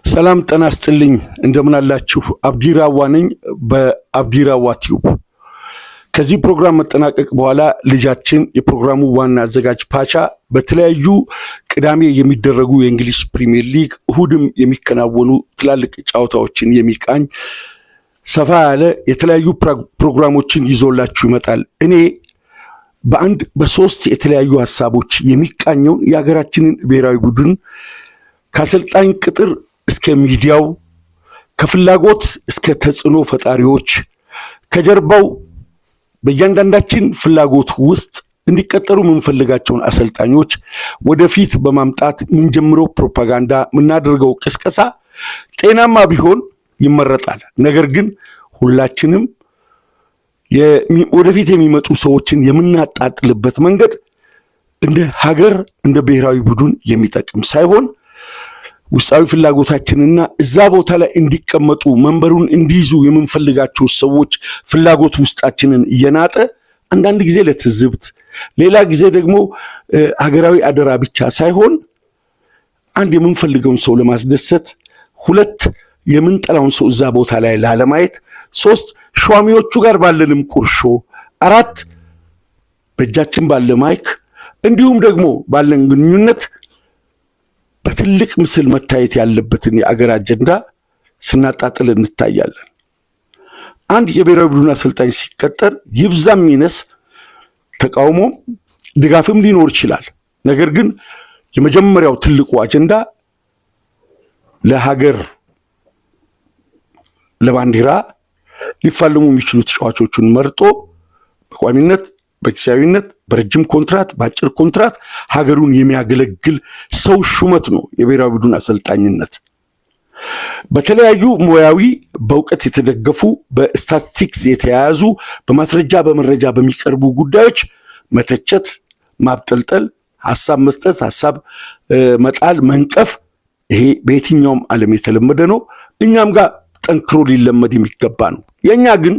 ሰላም ጤና ይስጥልኝ እንደምን አላችሁ አብዲራዋ ነኝ በአብዲራዋ ቲዩብ ከዚህ ፕሮግራም መጠናቀቅ በኋላ ልጃችን የፕሮግራሙ ዋና አዘጋጅ ፓቻ በተለያዩ ቅዳሜ የሚደረጉ የእንግሊዝ ፕሪሚየር ሊግ እሁድም የሚከናወኑ ትላልቅ ጨዋታዎችን የሚቃኝ ሰፋ ያለ የተለያዩ ፕሮግራሞችን ይዞላችሁ ይመጣል እኔ በአንድ በሶስት የተለያዩ ሐሳቦች የሚቃኘው የሀገራችንን ብሔራዊ ቡድን ከአሰልጣኝ ቅጥር እስከ ሚዲያው ከፍላጎት እስከ ተጽዕኖ ፈጣሪዎች ከጀርባው በእያንዳንዳችን ፍላጎት ውስጥ እንዲቀጠሩ የምንፈልጋቸውን አሰልጣኞች ወደፊት በማምጣት ምንጀምረው ፕሮፓጋንዳ ምናደርገው ቅስቀሳ ጤናማ ቢሆን ይመረጣል። ነገር ግን ሁላችንም ወደፊት የሚመጡ ሰዎችን የምናጣጥልበት መንገድ እንደ ሀገር እንደ ብሔራዊ ቡድን የሚጠቅም ሳይሆን ውስጣዊ ፍላጎታችንና እዛ ቦታ ላይ እንዲቀመጡ መንበሩን እንዲይዙ የምንፈልጋቸው ሰዎች ፍላጎት ውስጣችንን እየናጠ አንዳንድ ጊዜ ለትዝብት ሌላ ጊዜ ደግሞ ሀገራዊ አደራ ብቻ ሳይሆን አንድ የምንፈልገውን ሰው ለማስደሰት ሁለት የምንጠላውን ሰው እዛ ቦታ ላይ ላለማየት ሶስት ሿሚዎቹ ጋር ባለንም ቁርሾ አራት በእጃችን ባለ ማይክ እንዲሁም ደግሞ ባለን ግንኙነት በትልቅ ምስል መታየት ያለበትን የአገር አጀንዳ ስናጣጥል እንታያለን። አንድ የብሔራዊ ቡድን አሰልጣኝ ሲቀጠር ይብዛም ይነስ ተቃውሞ ድጋፍም ሊኖር ይችላል። ነገር ግን የመጀመሪያው ትልቁ አጀንዳ ለሀገር ለባንዲራ ሊፋለሙ የሚችሉ ተጫዋቾቹን መርጦ በቋሚነት በጊዜያዊነት በረጅም ኮንትራት በአጭር ኮንትራት ሀገሩን የሚያገለግል ሰው ሹመት ነው የብሔራዊ ቡድን አሰልጣኝነት። በተለያዩ ሙያዊ በእውቀት የተደገፉ በስታቲስቲክስ የተያያዙ በማስረጃ በመረጃ በሚቀርቡ ጉዳዮች መተቸት ማብጠልጠል ሐሳብ መስጠት ሐሳብ መጣል መንቀፍ ይሄ በየትኛውም ዓለም የተለመደ ነው። እኛም ጋር ጠንክሮ ሊለመድ የሚገባ ነው። የኛ ግን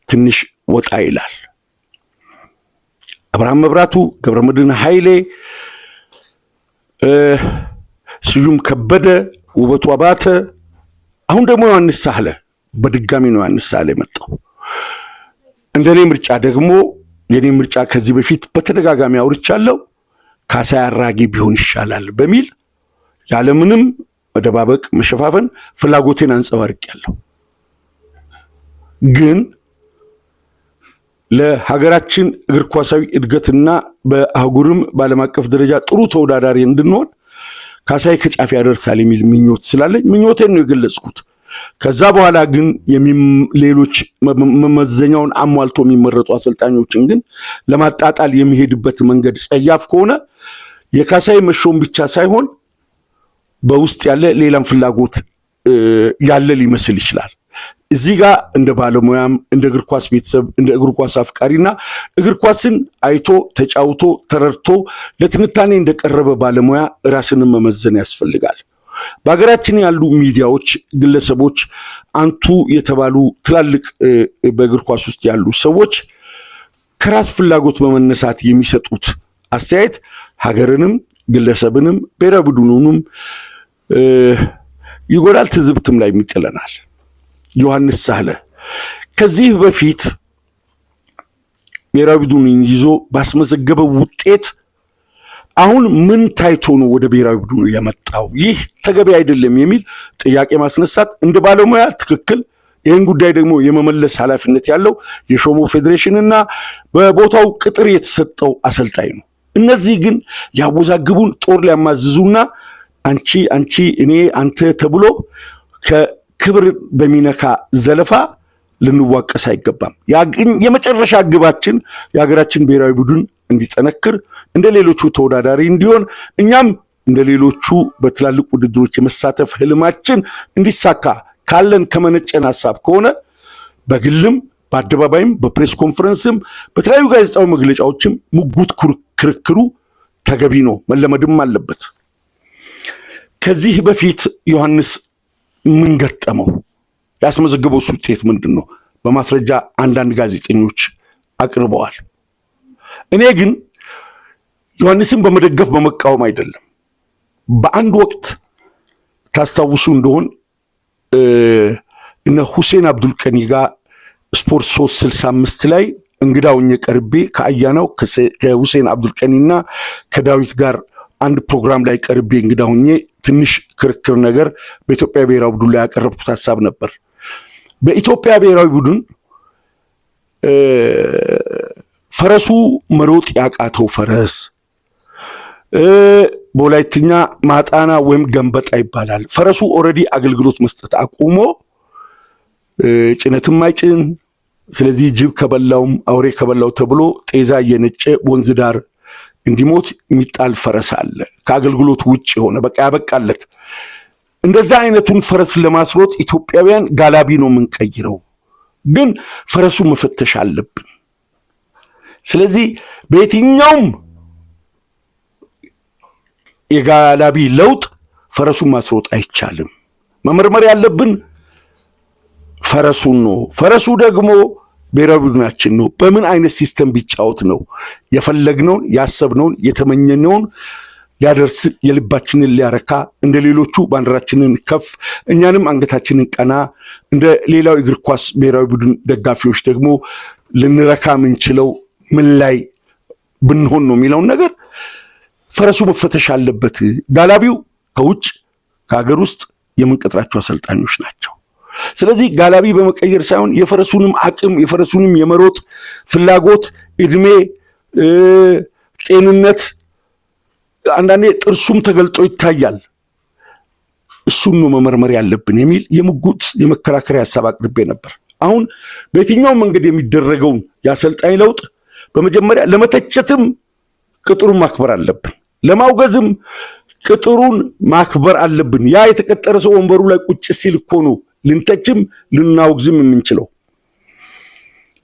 ትንሽ ወጣ ይላል። አብርሃም መብራቱ ገብረመድህን ኃይሌ ስዩም ከበደ ውበቱ አባተ አሁን ደግሞ ዮሐንስ ሳህለ በድጋሚ ነው ዮሐንስ ሳህለ መጣው። እንደኔ ምርጫ ደግሞ የኔ ምርጫ ከዚህ በፊት በተደጋጋሚ አውርቻለሁ ካሳይ አራጌ ቢሆን ይሻላል በሚል ያለምንም መደባበቅ መሸፋፈን ፍላጎቴን አንጸባርቄያለሁ። ግን ለሀገራችን እግር ኳሳዊ እድገትና በአህጉርም በዓለም አቀፍ ደረጃ ጥሩ ተወዳዳሪ እንድንሆን ካሳይ ከጫፍ ያደርሳል የሚል ምኞት ስላለኝ ምኞቴን ነው የገለጽኩት። ከዛ በኋላ ግን ሌሎች መመዘኛውን አሟልቶ የሚመረጡ አሰልጣኞችን ግን ለማጣጣል የሚሄድበት መንገድ ጸያፍ ከሆነ የካሳይ መሾም ብቻ ሳይሆን በውስጥ ያለ ሌላም ፍላጎት ያለ ሊመስል ይችላል። እዚህ ጋር እንደ ባለሙያም እንደ እግር ኳስ ቤተሰብ እንደ እግር ኳስ አፍቃሪና እግር ኳስን አይቶ ተጫውቶ ተረድቶ ለትንታኔ እንደቀረበ ባለሙያ ራስን መመዘን ያስፈልጋል። በሀገራችን ያሉ ሚዲያዎች ግለሰቦች አንቱ የተባሉ ትላልቅ በእግር ኳስ ውስጥ ያሉ ሰዎች ከራስ ፍላጎት በመነሳት የሚሰጡት አስተያየት ሀገርንም ግለሰብንም ብሔራዊ ቡድኑንም ይጎዳል፣ ትዝብትም ላይ ይጥለናል። ዮሐንስ ሳህለ ከዚህ በፊት ብሔራዊ ቡድኑን ይዞ ባስመዘገበው ውጤት አሁን ምን ታይቶ ነው ወደ ብሔራዊ ቡድኑ የመጣው? ይህ ተገቢ አይደለም የሚል ጥያቄ ማስነሳት እንደ ባለሙያ ትክክል፣ ይህን ጉዳይ ደግሞ የመመለስ ኃላፊነት ያለው የሾሞ ፌዴሬሽንና በቦታው ቅጥር የተሰጠው አሰልጣኝ ነው። እነዚህ ግን ሊያወዛግቡን ጦር ሊያማዝዙና አንቺ እኔ አንተ ተብሎ ከክብር በሚነካ ዘለፋ ልንዋቀስ አይገባም። የመጨረሻ ግባችን የሀገራችን ብሔራዊ ቡድን እንዲጠነክር እንደ ሌሎቹ ተወዳዳሪ እንዲሆን እኛም እንደ ሌሎቹ በትላልቅ ውድድሮች የመሳተፍ ህልማችን እንዲሳካ ካለን ከመነጨን ሐሳብ ከሆነ በግልም በአደባባይም በፕሬስ ኮንፈረንስም በተለያዩ ጋዜጣዊ መግለጫዎችም ሙጉት ክርክሩ ተገቢ ነው፣ መለመድም አለበት። ከዚህ በፊት ዮሐንስ ምን ገጠመው? ያስመዘገበው ውጤት ምንድነው? በማስረጃ አንዳንድ ጋዜጠኞች አቅርበዋል። እኔ ግን ዮሐንስን በመደገፍ በመቃወም አይደለም። በአንድ ወቅት ታስታውሱ እንደሆን እነ ሁሴን አብዱልቀኒ ጋር ስፖርት 365 ላይ እንግዳውኝ ቀርቤ ከአያናው ከሁሴን አብዱልቀኒና ከዳዊት ጋር አንድ ፕሮግራም ላይ ቀርቤ እንግዳውኝ ትንሽ ክርክር ነገር በኢትዮጵያ ብሔራዊ ቡድን ላይ ያቀረብኩት ሐሳብ ነበር። በኢትዮጵያ ብሔራዊ ቡድን ፈረሱ መሮጥ ያቃተው ፈረስ በወላይትኛ ማጣና ወይም ገንበጣ ይባላል። ፈረሱ ኦሬዲ አገልግሎት መስጠት አቁሞ ጭነትም አይጭን፣ ስለዚህ ጅብ ከበላውም አውሬ ከበላው ተብሎ ጤዛ እየነጨ ወንዝ ዳር እንዲሞት የሚጣል ፈረስ አለ፣ ከአገልግሎት ውጭ የሆነ በቃ ያበቃለት። እንደዛ አይነቱን ፈረስ ለማስሮጥ ኢትዮጵያውያን ጋላቢ ነው የምንቀይረው፣ ግን ፈረሱን መፈተሽ አለብን። ስለዚህ በየትኛውም የጋላቢ ለውጥ ፈረሱን ማስሮጥ አይቻልም። መመርመር ያለብን ፈረሱን ነው። ፈረሱ ደግሞ ብሔራዊ ቡድናችን ነው። በምን አይነት ሲስተም ቢጫወት ነው የፈለግነውን ያሰብነውን የተመኘነውን ሊያደርስ የልባችንን ሊያረካ እንደ ሌሎቹ ባንዲራችንን ከፍ እኛንም አንገታችንን ቀና እንደ ሌላው እግር ኳስ ብሔራዊ ቡድን ደጋፊዎች ደግሞ ልንረካ ምንችለው ምን ላይ ብንሆን ነው የሚለውን ነገር ፈረሱ መፈተሽ አለበት። ጋላቢው ከውጭ ከሀገር ውስጥ የምንቀጥራቸው አሰልጣኞች ናቸው። ስለዚህ ጋላቢ በመቀየር ሳይሆን የፈረሱንም አቅም የፈረሱንም የመሮጥ ፍላጎት፣ እድሜ፣ ጤንነት አንዳንዴ ጥርሱም ተገልጦ ይታያል። እሱን ነው መመርመር ያለብን የሚል የምጉት የመከራከሪያ ሐሳብ አቅርቤ ነበር። አሁን በየትኛው መንገድ የሚደረገውን የአሰልጣኝ ለውጥ በመጀመሪያ ለመተቸትም ቅጥሩን ማክበር አለብን፣ ለማውገዝም ቅጥሩን ማክበር አለብን። ያ የተቀጠረ ሰው ወንበሩ ላይ ቁጭ ሲል እኮ ነው ልንተችም ልናውግዝም የምንችለው።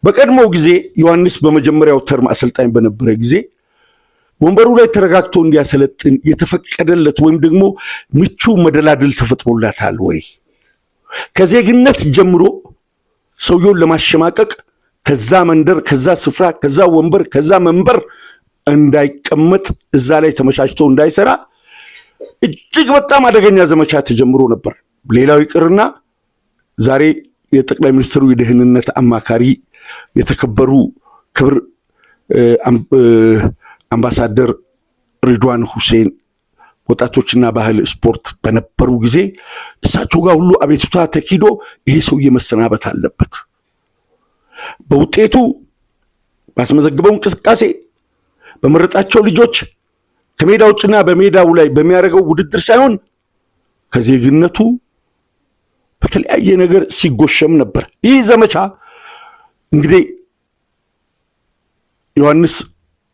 በቀድሞው ጊዜ ዮሐንስ በመጀመሪያው ተርም አሰልጣኝ በነበረ ጊዜ ወንበሩ ላይ ተረጋግቶ እንዲያሰለጥን የተፈቀደለት ወይም ደግሞ ምቹ መደላድል ተፈጥሮላታል ወይ? ከዜግነት ጀምሮ ሰውየውን ለማሸማቀቅ ከዛ መንደር ከዛ ስፍራ ከዛ ወንበር ከዛ መንበር እንዳይቀመጥ እዛ ላይ ተመቻችቶ እንዳይሰራ እጅግ በጣም አደገኛ ዘመቻ ተጀምሮ ነበር። ሌላው ይቅርና ዛሬ የጠቅላይ ሚኒስትሩ የደህንነት አማካሪ የተከበሩ ክብር አምባሳደር ሪድዋን ሁሴን ወጣቶችና ባህል ስፖርት በነበሩ ጊዜ እሳቸው ጋር ሁሉ አቤቱታ ተኪዶ ይሄ ሰውዬ መሰናበት አለበት፣ በውጤቱ ባስመዘግበው እንቅስቃሴ በመረጣቸው ልጆች ከሜዳ ውጭና በሜዳው ላይ በሚያደርገው ውድድር ሳይሆን ከዜግነቱ በተለያየ ነገር ሲጎሸም ነበር። ይህ ዘመቻ እንግዲህ ዮሐንስ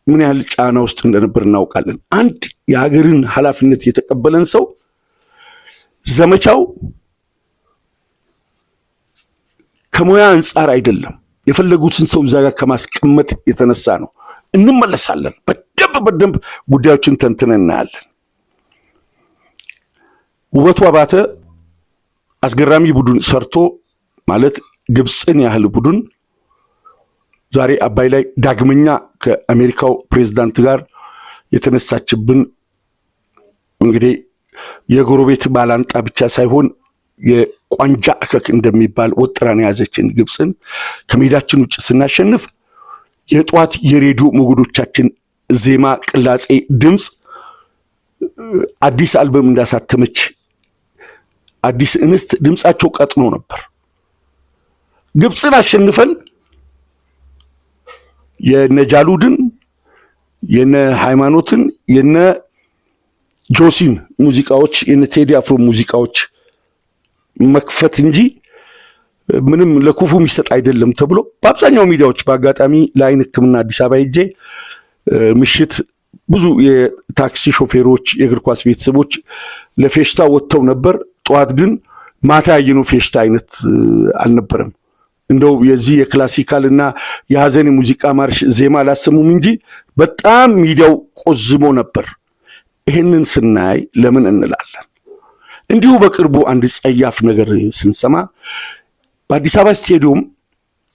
ምን ያህል ጫና ውስጥ እንደነበር እናውቃለን። አንድ የሀገርን ኃላፊነት የተቀበለን ሰው ዘመቻው ከሙያ አንጻር አይደለም፣ የፈለጉትን ሰው እዛ ጋር ከማስቀመጥ የተነሳ ነው። እንመለሳለን። በደንብ ጉዳዮችን ተንትነን እናያለን። ውበቱ አባተ አስገራሚ ቡድን ሰርቶ ማለት ግብፅን ያህል ቡድን ዛሬ አባይ ላይ ዳግመኛ ከአሜሪካው ፕሬዝዳንት ጋር የተነሳችብን እንግዲህ የጎረቤት ባላንጣ ብቻ ሳይሆን የቋንጃ እከክ እንደሚባል ወጥራን የያዘችን ግብፅን ከሜዳችን ውጭ ስናሸንፍ የጧት የሬዲዮ ሞገዶቻችን ዜማ፣ ቅላጼ፣ ድምፅ አዲስ አልበም እንዳሳተመች አዲስ እንስት ድምፃቸው ቀጥኖ ነበር። ግብፅን አሸንፈን የነ ጃሉድን የነ ሃይማኖትን የነ ጆሲን ሙዚቃዎች የነ ቴዲ አፍሮ ሙዚቃዎች መክፈት እንጂ ምንም ለኩፉ የሚሰጥ አይደለም ተብሎ በአብዛኛው ሚዲያዎች በአጋጣሚ ለአይን ሕክምና አዲስ አበባ ሄጄ ምሽት ብዙ የታክሲ ሾፌሮች የእግር ኳስ ቤተሰቦች ለፌሽታ ወጥተው ነበር። ጠዋት ግን ማታ ያየነው ፌሽታ አይነት አልነበረም። እንደው የዚህ የክላሲካልና የሐዘን ሙዚቃ ማርሽ ዜማ አላሰሙም እንጂ በጣም ሚዲያው ቆዝሞ ነበር። ይሄንን ስናይ ለምን እንላለን? እንዲሁ በቅርቡ አንድ ጸያፍ ነገር ስንሰማ በአዲስ አበባ ስቴዲየም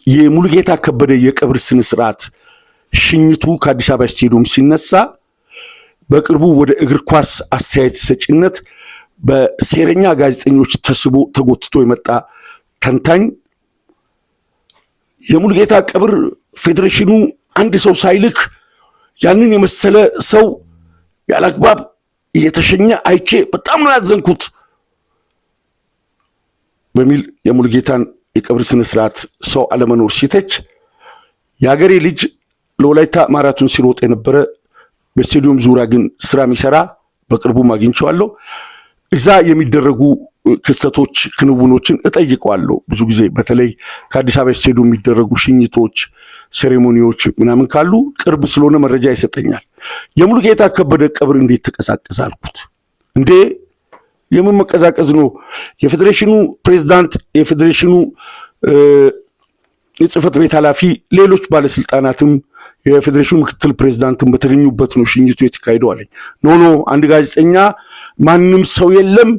የሙሉጌታ ከበደ የቀብር ስነ ስርዓት ሽኝቱ ከአዲስ አበባ ስቴዲየም ሲነሳ በቅርቡ ወደ እግር ኳስ አስተያየት ሰጪነት በሴረኛ ጋዜጠኞች ተስቦ ተጎትቶ የመጣ ተንታኝ የሙሉጌታ ቀብር ፌዴሬሽኑ አንድ ሰው ሳይልክ ያንን የመሰለ ሰው ያላግባብ እየተሸኘ አይቼ በጣም ነው ያዘንኩት በሚል የሙሉጌታን የቀብር ስነ ስርዓት ሰው አለመኖር ሲተች የሀገሬ ልጅ ለወላይታ ማራቶን ሲሮጥ የነበረ በስቴዲየም ዙሪያ ግን ስራ የሚሰራ በቅርቡ አግኝቼዋለሁ። እዛ የሚደረጉ ክስተቶች ክንውኖችን እጠይቀዋለሁ። ብዙ ጊዜ በተለይ ከአዲስ አበባ ስቴዲየም የሚደረጉ ሽኝቶች፣ ሴሬሞኒዎች ምናምን ካሉ ቅርብ ስለሆነ መረጃ ይሰጠኛል። የሙሉጌታ ከበደ ቀብር እንዴት ተቀሳቀሰ አልኩት። እንዴ የምን መቀዛቀዝ ነው? የፌዴሬሽኑ ፕሬዝዳንት፣ የፌዴሬሽኑ የጽህፈት ቤት ኃላፊ፣ ሌሎች ባለስልጣናትም የፌዴሬሽኑ ምክትል ፕሬዝዳንትም በተገኙበት ነው ሽኝቱ የተካሄደው አለኝ። ኖ አንድ ጋዜጠኛ ማንም ሰው የለም፣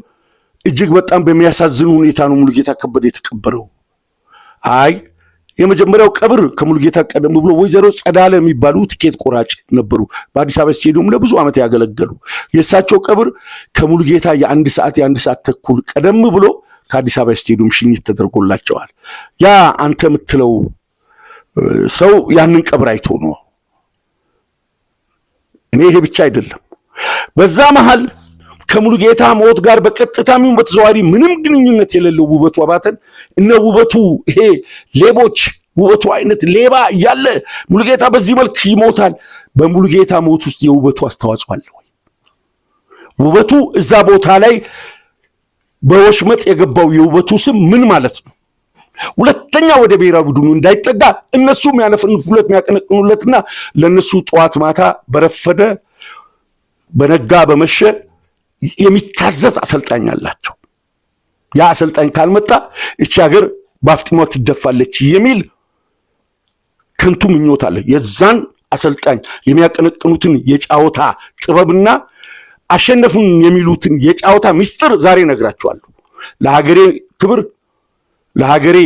እጅግ በጣም በሚያሳዝን ሁኔታ ነው ሙሉጌታ ከበደ የተቀበረው። አይ የመጀመሪያው ቀብር ከሙሉጌታ ቀደም ብሎ ወይዘሮ ጸዳለ የሚባሉ ትኬት ቆራጭ ነበሩ፣ በአዲስ አበባ ስቴዲየም ለብዙ ዓመት ያገለገሉ። የእሳቸው ቀብር ከሙሉጌታ የአንድ ሰዓት ተኩል ቀደም ብሎ ከአዲስ አበባ ስቴዲየም ሽኝት ተደርጎላቸዋል። ያ አንተ የምትለው ሰው ያንን ቀብር አይቶ ነው። እኔ ይሄ ብቻ አይደለም፣ በዛ መሃል ከሙሉጌታ ሞት ጋር በቀጥታም በተዘዋዋሪ ምንም ግንኙነት የሌለው ውበቱ አባተን እነ ውበቱ ይሄ ሌቦች ውበቱ አይነት ሌባ እያለ ሙሉጌታ በዚህ መልክ ይሞታል። በሙሉጌታ ሞት ውስጥ የውበቱ አስተዋጽኦ አለ ወይ? ውበቱ እዛ ቦታ ላይ በወሽመጥ የገባው የውበቱ ስም ምን ማለት ነው? ሁለተኛ ወደ ብሔራዊ ቡድኑ እንዳይጠጋ እነሱ የሚያነፍንፉለት የሚያቀነቅኑለትና ለነሱ ጠዋት ማታ በረፈደ በነጋ በመሸ የሚታዘዝ አሰልጣኝ አላቸው። ያ አሰልጣኝ ካልመጣ እቺ ሀገር በአፍጢሟ ትደፋለች የሚል ከንቱ ምኞት አለ። የዛን አሰልጣኝ የሚያቀነቅኑትን የጫወታ ጥበብና አሸነፉን የሚሉትን የጫወታ ምስጢር ዛሬ ነግራቸዋለሁ። ለሀገሬ ክብር፣ ለሀገሬ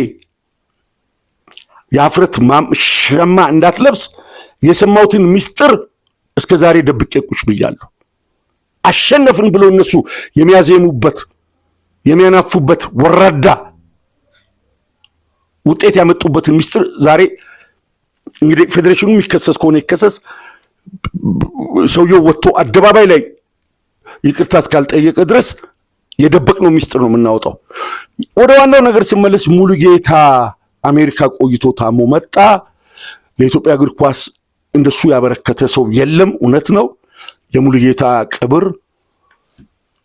የአፍረት ሸማ እንዳትለብስ የሰማሁትን ምስጢር እስከ ዛሬ ደብቄ ቁጭ ብያለሁ። አሸነፍን ብሎ እነሱ የሚያዜሙበት የሚያናፉበት ወራዳ ውጤት ያመጡበትን ምስጢር ዛሬ እንግዲህ ፌዴሬሽኑ የሚከሰስ ከሆነ ይከሰስ፣ ሰውየው ወጥቶ አደባባይ ላይ ይቅርታ ካልጠየቀ ድረስ የደበቅነው ምስጢር ነው የምናወጣው። ወደ ዋናው ነገር ሲመለስ ሙሉጌታ አሜሪካ ቆይቶ ታሞ መጣ። ለኢትዮጵያ እግር ኳስ እንደሱ ያበረከተ ሰው የለም። እውነት ነው። የሙሉጌታ ቀብር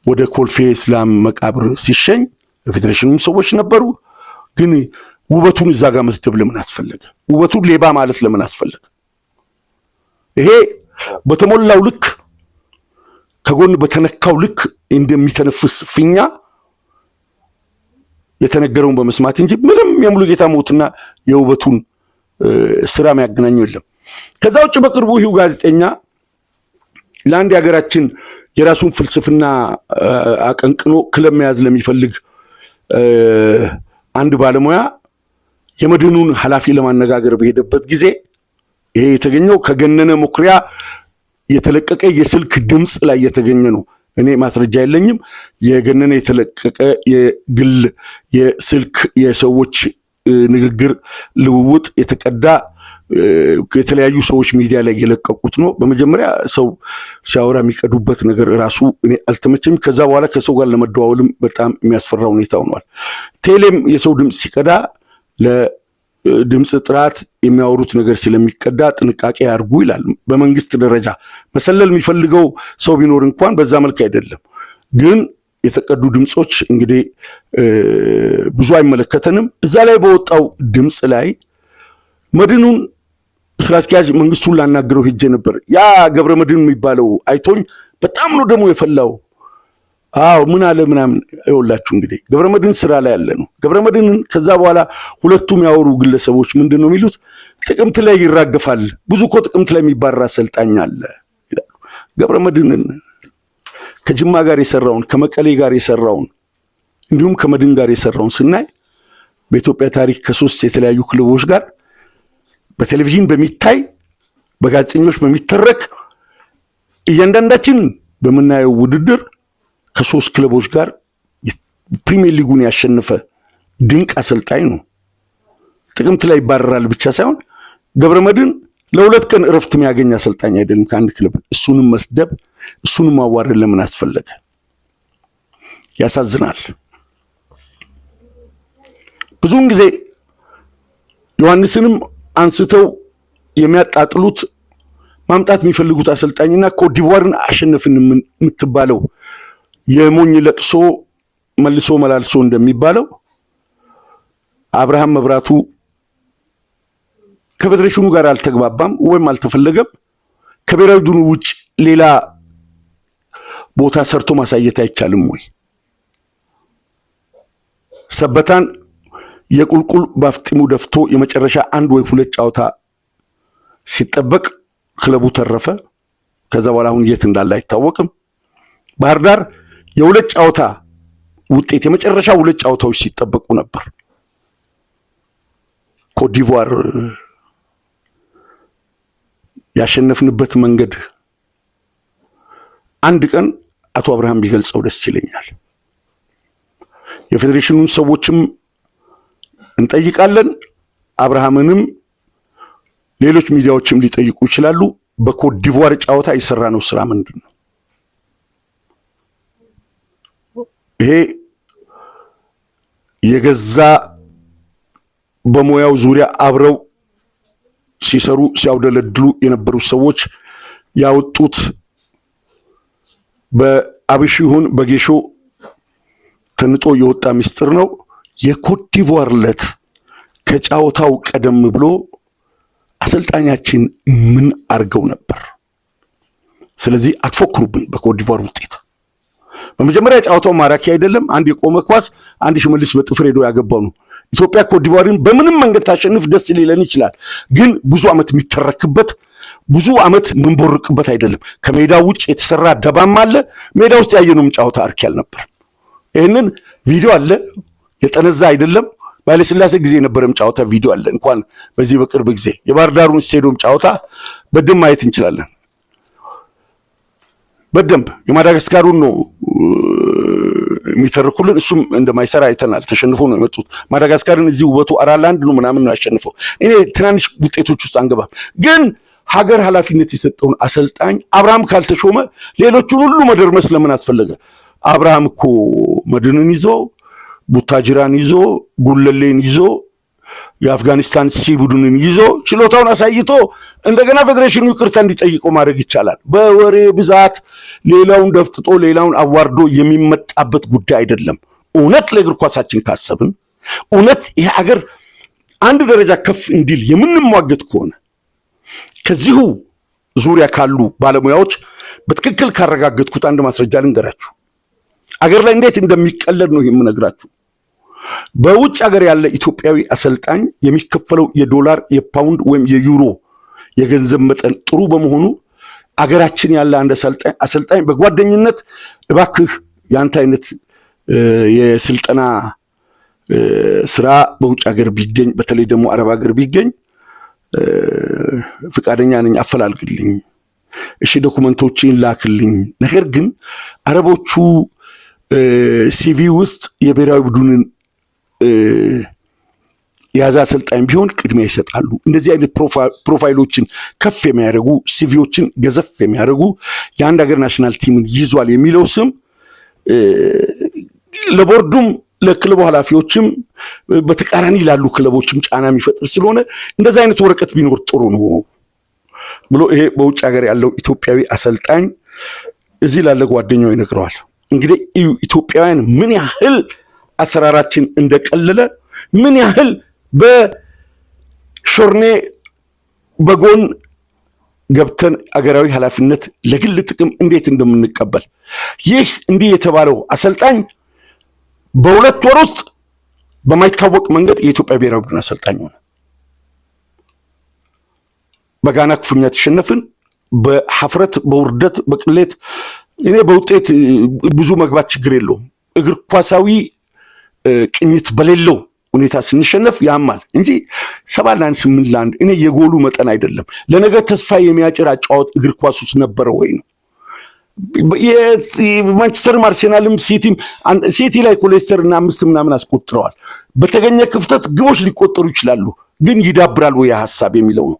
ወደ ኮልፌ እስላም መቃብር ሲሸኝ የፌዴሬሽኑ ሰዎች ነበሩ። ግን ውበቱን እዛ ጋር መስደብ ለምን አስፈለገ? ውበቱን ሌባ ማለት ለምን አስፈለገ? ይሄ በተሞላው ልክ ከጎን በተነካው ልክ እንደሚተነፍስ ፊኛ የተነገረውን በመስማት እንጂ ምንም የሙሉጌታ ሞትና የውበቱን ስራ የሚያገናኘው የለም። ከዛ ውጭ በቅርቡ ይሁ ጋዜጠኛ ለአንድ የሀገራችን የራሱን ፍልስፍና አቀንቅኖ ክለብ መያዝ ለሚፈልግ አንድ ባለሙያ የመድኑን ኃላፊ ለማነጋገር በሄደበት ጊዜ ይሄ የተገኘው ከገነነ መኩሪያ የተለቀቀ የስልክ ድምጽ ላይ የተገኘ ነው። እኔ ማስረጃ የለኝም። የገነነ የተለቀቀ የግል የስልክ የሰዎች ንግግር ልውውጥ የተቀዳ የተለያዩ ሰዎች ሚዲያ ላይ የለቀቁት ነው። በመጀመሪያ ሰው ሲያወራ የሚቀዱበት ነገር ራሱ እኔ አልተመቸም። ከዛ በኋላ ከሰው ጋር ለመደዋወልም በጣም የሚያስፈራ ሁኔታ ሆኗል። ቴሌም የሰው ድምጽ ሲቀዳ ለድምጽ ጥራት የሚያወሩት ነገር ስለሚቀዳ ጥንቃቄ ያርጉ ይላል። በመንግስት ደረጃ መሰለል የሚፈልገው ሰው ቢኖር እንኳን በዛ መልክ አይደለም። ግን የተቀዱ ድምጾች እንግዲህ ብዙ አይመለከተንም። እዛ ላይ በወጣው ድምጽ ላይ መድኑን ስራ አስኪያጅ መንግስቱን ላናገረው ሄጄ ነበር። ያ ገብረ መድን የሚባለው አይቶኝ በጣም ነው ደግሞ የፈላው። አዎ ምን አለ ምናምን አይወላችሁ። እንግዲህ ገብረ መድን ስራ ላይ ያለ ነው። ገብረ መድንን ከዛ በኋላ ሁለቱም ያወሩ ግለሰቦች ምንድነው የሚሉት? ጥቅምት ላይ ይራገፋል። ብዙ እኮ ጥቅምት ላይ የሚባራ አሰልጣኝ አለ ይላሉ። ገብረ መድንን ከጅማ ጋር የሰራውን ከመቀሌ ጋር የሰራውን እንዲሁም ከመድን ጋር የሰራውን ስናይ በኢትዮጵያ ታሪክ ከሶስት የተለያዩ ክለቦች ጋር በቴሌቪዥን በሚታይ በጋዜጠኞች በሚተረክ እያንዳንዳችን በምናየው ውድድር ከ3 ክለቦች ጋር ፕሪሚየር ሊጉን ያሸነፈ ድንቅ አሰልጣኝ ነው። ጥቅምት ላይ ይባረራል ብቻ ሳይሆን ገብረመድህን ለ2 ቀን እረፍት የሚያገኝ አሰልጣኝ አይደለም ከአንድ ክለብ። እሱንም መስደብ እሱንም ማዋረድ ለምን አስፈለገ? ያሳዝናል። ብዙውን ጊዜ ዮሐንስንም አንስተው የሚያጣጥሉት ማምጣት የሚፈልጉት አሰልጣኝና ኮትዲቯርን አሸነፍን የምትባለው የሞኝ ለቅሶ መልሶ መላልሶ እንደሚባለው አብርሃም መብራቱ ከፌዴሬሽኑ ጋር አልተግባባም ወይም አልተፈለገም። ከብሔራዊ ቡድኑ ውጭ ሌላ ቦታ ሰርቶ ማሳየት አይቻልም ወይ? ሰበታን የቁልቁል ባፍጢሙ ደፍቶ የመጨረሻ 1 ወይ 2 ጨዋታ ሲጠበቅ ክለቡ ተረፈ። ከዛ በኋላ አሁን የት እንዳለ አይታወቅም። ባህር ዳር የ2 ጨዋታ ውጤት የመጨረሻ 2 ጨዋታዎች ሲጠበቁ ነበር። ኮትዲቯር ያሸነፍንበት መንገድ አንድ ቀን አቶ አብርሃም ቢገልጸው ደስ ይለኛል። የፌዴሬሽኑን ሰዎችም እንጠይቃለን። አብርሃምንም ሌሎች ሚዲያዎችም ሊጠይቁ ይችላሉ። በኮትዲቯር ጨዋታ የሰራነው ስራ ምንድነው? ይሄ የገዛ በሙያው ዙሪያ አብረው ሲሰሩ ሲያውደለድሉ የነበሩ ሰዎች ያወጡት በአብሽ ይሁን በጌሾ ተንጦ የወጣ ምስጢር ነው። የኮትዲቯር ዕለት ከጫወታው ቀደም ብሎ አሰልጣኛችን ምን አርገው ነበር? ስለዚህ አትፎክሩብን በኮትዲቯር ውጤት። በመጀመሪያ ጫወታው ማራኪ አይደለም። አንድ የቆመ ኳስ አንድ ሽመልስ በጥፍር ሄዶ ያገባው ነው። ኢትዮጵያ ኮትዲቯርን በምንም መንገድ ታሸንፍ ደስ ሊለን ይችላል፣ ግን ብዙ ዓመት የሚተረክበት ብዙ ዓመት ምንቦርቅበት አይደለም። ከሜዳ ውጭ የተሰራ ደባም አለ። ሜዳ ውስጥ ያየነውም ጫወታ አርኪ አልነበር። ይህንን ቪዲዮ አለ፣ የጠነዛ አይደለም። ባለስላሴ ጊዜ የነበረም ጫወታ ቪዲዮ አለ። እንኳን በዚህ በቅርብ ጊዜ የባህር ዳሩን ስቴዲየም ጫወታ በደንብ ማየት እንችላለን። በደንብ የማዳጋስካሩን ነው የሚተርኩልን። እሱም እንደማይሰራ አይተናል። ተሸንፎ ነው የመጡት። ማዳጋስካርን እዚህ ውበቱ 4-1 ነው ምናምን ነው ያሸንፈው። እኔ ትናንሽ ውጤቶች ውስጥ አንገባም፣ ግን ሀገር ኃላፊነት የሰጠውን አሰልጣኝ አብርሃም ካልተሾመ ሌሎቹን ሁሉ መደርመስ ለምን አስፈለገ? አብርሃም እኮ መድንን ይዞ ቡታጅራን ይዞ ጉለሌን ይዞ የአፍጋኒስታን ሲ ቡድንን ይዞ ችሎታውን አሳይቶ እንደገና ፌዴሬሽኑ ይቅርታ እንዲጠይቀው ማድረግ ይቻላል። በወሬ ብዛት ሌላውን ደፍጥጦ ሌላውን አዋርዶ የሚመጣበት ጉዳይ አይደለም። እውነት ለእግር ኳሳችን ካሰብን፣ እውነት ይህ ሀገር አንድ ደረጃ ከፍ እንዲል የምንሟገት ከሆነ ከዚሁ ዙሪያ ካሉ ባለሙያዎች በትክክል ካረጋገጥኩት አንድ ማስረጃ ልንገራችሁ። አገር ላይ እንዴት እንደሚቀለድ ነው የምነግራችሁ። በውጭ ሀገር ያለ ኢትዮጵያዊ አሰልጣኝ የሚከፈለው የዶላር የፓውንድ ወይም የዩሮ የገንዘብ መጠን ጥሩ በመሆኑ አገራችን ያለ አንድ አሰልጣኝ በጓደኝነት እባክህ ያንተ አይነት የስልጠና ስራ በውጭ ሀገር ቢገኝ፣ በተለይ ደግሞ አረብ ሀገር ቢገኝ ፍቃደኛ ነኝ፣ አፈላልግልኝ፣ እሺ ዶክመንቶችን ላክልኝ። ነገር ግን አረቦቹ ሲቪ ውስጥ የብሔራዊ ቡድንን የያዘ አሰልጣኝ ቢሆን ቅድሚያ ይሰጣሉ። እንደዚህ አይነት ፕሮፋይሎችን ከፍ የሚያደርጉ ሲቪዎችን ገዘፍ የሚያደርጉ የአንድ ሀገር ናሽናል ቲምን ይዟል የሚለው ስም ለቦርዱም ለክለቡ ኃላፊዎችም በተቃራኒ ላሉ ክለቦችም ጫና የሚፈጥር ስለሆነ እንደዚህ አይነት ወረቀት ቢኖር ጥሩ ነው ብሎ ይሄ በውጭ ሀገር ያለው ኢትዮጵያዊ አሰልጣኝ እዚህ ላለ ጓደኛው ይነግረዋል። እንግዲህ ኢትዮጵያውያን ምን ያህል አሰራራችን እንደቀለለ፣ ምን ያህል በሾርኔ በጎን ገብተን አገራዊ ኃላፊነት ለግል ጥቅም እንዴት እንደምንቀበል። ይህ እንዲህ የተባለው አሰልጣኝ በ2 ወር ውስጥ በማይታወቅ መንገድ የኢትዮጵያ ብሔራዊ ቡድን አሰልጣኝ ሆነ። በጋና ክፉኛ ተሸነፍን። በሐፍረት በውርደት በቅሌት እኔ በውጤት ብዙ መግባት ችግር የለውም። እግር ኳሳዊ ቅኝት በሌለው ሁኔታ ስንሸነፍ ያማል እንጂ 7-8 እኔ የጎሉ መጠን አይደለም። ለነገ ተስፋ የሚያጭር አጫወት እግር ኳስ ውስጥ ነበረ ወይ ነው። ማንቸስተር አርሰናልም ሲቲ ላይ ኮሌስተር እና 5 ምናምን አስቆጥረዋል። በተገኘ ክፍተት ግቦች ሊቆጠሩ ይችላሉ፣ ግን ይዳብራል ወይ ሐሳብ የሚለው ነው።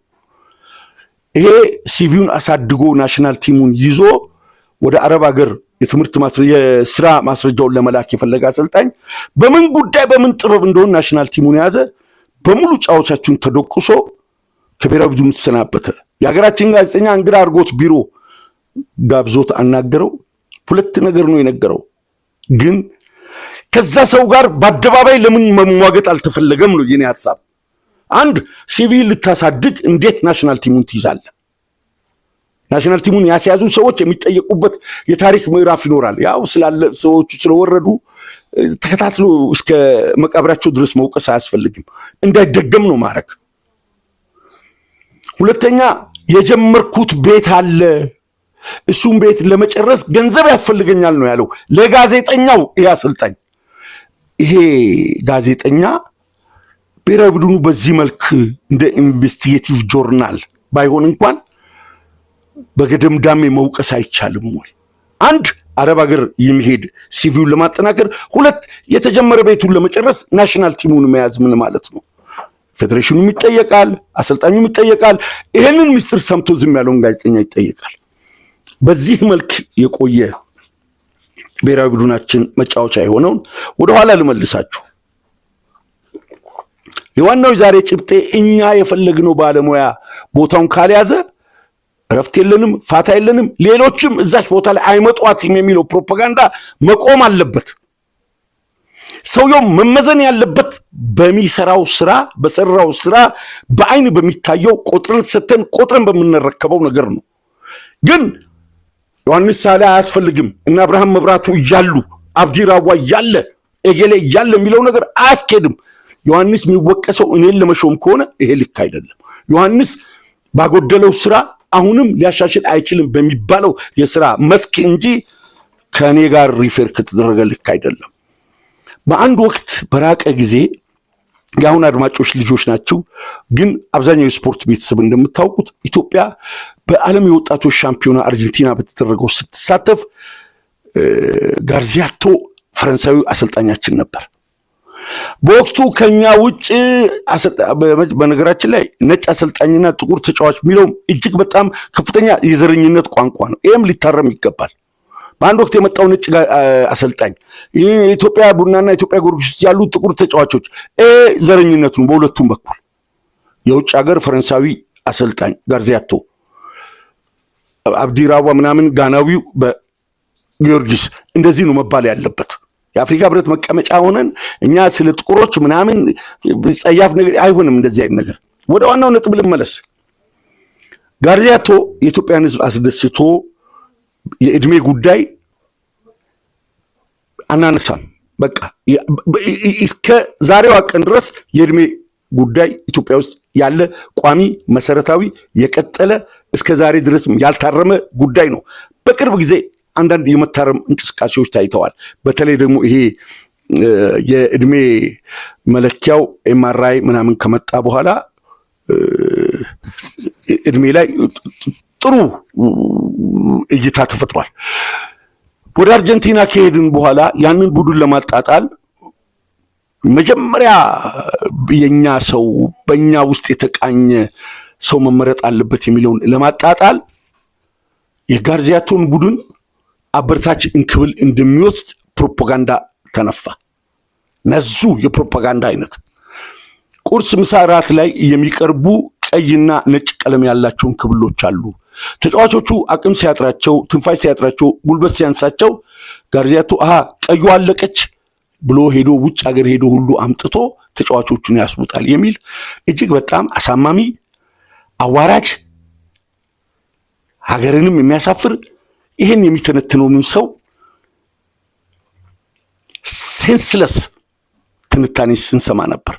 ይሄ ሲቪውን አሳድጎ ናሽናል ቲሙን ይዞ ወደ አረብ ሀገር የስራ ማስረጃውን ለመላክ የፈለገ አሰልጣኝ በምን ጉዳይ በምን ጥበብ እንደሆነ ናሽናል ቲሙን የያዘ በሙሉ ጫዋቾቹን ተደቁሶ ከብሔራዊ ቡድኑ ተሰናበተ። የሀገራችን ጋዜጠኛ እንግዳ አድርጎት ቢሮ ጋብዞት አናገረው። 2 ነገር ነው የነገረው። ግን ከዛ ሰው ጋር በአደባባይ ለምን መሟገጥ አልተፈለገም ነው የኔ ሐሳብ። አንድ ሲቪል ልታሳድግ እንዴት ናሽናል ቲሙን ትይዛለህ? ናሽናል ቲሙን ያስያዙ ሰዎች የሚጠየቁበት የታሪክ ምዕራፍ ይኖራል። ያው ስላለ ሰዎቹ ስለወረዱ ተከታትሎ እስከ መቃብራቸው ድረስ መውቀስ አያስፈልግም። እንዳይደገም ነው ማድረግ። ሁለተኛ የጀመርኩት ቤት አለ፣ እሱም ቤት ለመጨረስ ገንዘብ ያስፈልገኛል ነው ያለው ለጋዜጠኛው። ይሄ አሰልጣኝ ይሄ ጋዜጠኛ ብሔራዊ ቡድኑ በዚህ መልክ እንደ ኢንቨስቲጌቲቭ ጆርናል ባይሆን እንኳን በገደምዳሜ መውቀስ አይቻልም ወይ? አንድ አረብ ሀገር የሚሄድ ሲቪውን ለማጠናከር፣ 2 የተጀመረ ቤቱን ለመጨረስ ናሽናል ቲሙን መያዝ ምን ማለት ነው? ፌዴሬሽኑም ይጠየቃል፣ አሰልጣኙም ይጠየቃል። ይሄንን ሚስጥር ሰምቶ ዝም ያለውን ጋዜጠኛ ይጠየቃል። በዚህ መልክ የቆየ ብሔራዊ ቡድናችን መጫወቻ የሆነውን ወደኋላ ልመልሳችሁ። የዋናው ዛሬ ጭብጤ እኛ የፈለግነው ባለሙያ ቦታውን ካልያዘ ረፍት የለንም፣ ፋታ የለንም፣ ሌሎችም እዛች ቦታ ላይ አይመጧትም የሚለው ፕሮፓጋንዳ መቆም አለበት። ሰውየው መመዘን ያለበት በሚሰራው ስራ፣ በሰራው ስራ፣ በአይን በሚታየው ቆጥረን ሰተን ቆጥረን በምንረከበው ነገር ነው። ግን ዮሐንስ ሳላ አያስፈልግም እና አብርሃም መብራቱ እያሉ አብዲ ራዋ እያለ ኤጌሌ እያለ የሚለው ነገር አያስኬድም። ዮሐንስ የሚወቀሰው እኔን ለመሾም ከሆነ ይሄ ልክ አይደለም። ዮሐንስ ባጎደለው ስራ አሁንም ሊያሻሽል አይችልም በሚባለው የስራ መስክ እንጂ ከኔ ጋር ሪፌር ከተደረገ ልክ አይደለም። በአንድ ወቅት በራቀ ጊዜ የአሁን አድማጮች ልጆች ናቸው፣ ግን አብዛኛው የስፖርት ቤተሰብ እንደምታውቁት ኢትዮጵያ በዓለም የወጣቶች ሻምፒዮና አርጀንቲና በተደረገው ስትሳተፍ ጋርዚያቶ ፈረንሳዊ አሰልጣኛችን ነበር። በወቅቱ ከኛ ውጭ በነገራችን ላይ ነጭ አሰልጣኝና ጥቁር ተጫዋች የሚለው እጅግ በጣም ከፍተኛ የዘረኝነት ቋንቋ ነው። ይሄም ሊታረም ይገባል። በአንድ ወቅት የመጣው ነጭ አሰልጣኝ የኢትዮጵያ ቡናና ኢትዮጵያ ጊዮርጊስ ውስጥ ያሉ ጥቁር ተጫዋቾች ዘረኝነቱ በሁለቱም በኩል የውጭ ሀገር ፈረንሳዊ አሰልጣኝ ጋርዚያቶ፣ አብዲራዋ ምናምን ጋናዊው በጊዮርጊስ እንደዚህ ነው መባል ያለበት። የአፍሪካ ህብረት መቀመጫ ሆነን እኛ ስለ ጥቁሮች ምናምን ጸያፍ ነገር አይሆንም። እንደዚህ አይነት ነገር ወደ ዋናው ነጥብ ልመለስ። ጋርዚያቶ የኢትዮጵያን ህዝብ አስደስቶ የእድሜ ጉዳይ አናነሳም። በቃ እስከ ዛሬዋ ቀን ድረስ የእድሜ ጉዳይ ኢትዮጵያ ውስጥ ያለ ቋሚ መሰረታዊ የቀጠለ እስከ ዛሬ ድረስም ያልታረመ ጉዳይ ነው። በቅርብ ጊዜ አንዳንድ የመታረም እንቅስቃሴዎች ታይተዋል። በተለይ ደግሞ ይሄ የእድሜ መለኪያው ኤምአርአይ ምናምን ከመጣ በኋላ እድሜ ላይ ጥሩ እይታ ተፈጥሯል። ወደ አርጀንቲና ከሄድን በኋላ ያንን ቡድን ለማጣጣል መጀመሪያ የኛ ሰው በእኛ ውስጥ የተቃኘ ሰው መመረጥ አለበት የሚለውን ለማጣጣል የጋርዚያቶን ቡድን አበርታች እንክብል እንደሚወስድ ፕሮፓጋንዳ ተነፋ። ነዙ የፕሮፓጋንዳ አይነት ቁርስ፣ ምሳ፣ ራት ላይ የሚቀርቡ ቀይና ነጭ ቀለም ያላቸውን ክብሎች አሉ። ተጫዋቾቹ አቅም ሲያጥራቸው፣ ትንፋሽ ሲያጥራቸው፣ ጉልበት ሲያንሳቸው ጋርዚያቶ ቀዩ አለቀች ብሎ ሄዶ ውጭ ሀገር ሄዶ ሁሉ አምጥቶ ተጫዋቾቹን ያስቡጣል የሚል እጅግ በጣም አሳማሚ፣ አዋራጅ፣ ሀገርንም የሚያሳፍር ይሄን የሚተነትነውን ሰው ሴንስለስ ትንታኔ ስንሰማ ነበር።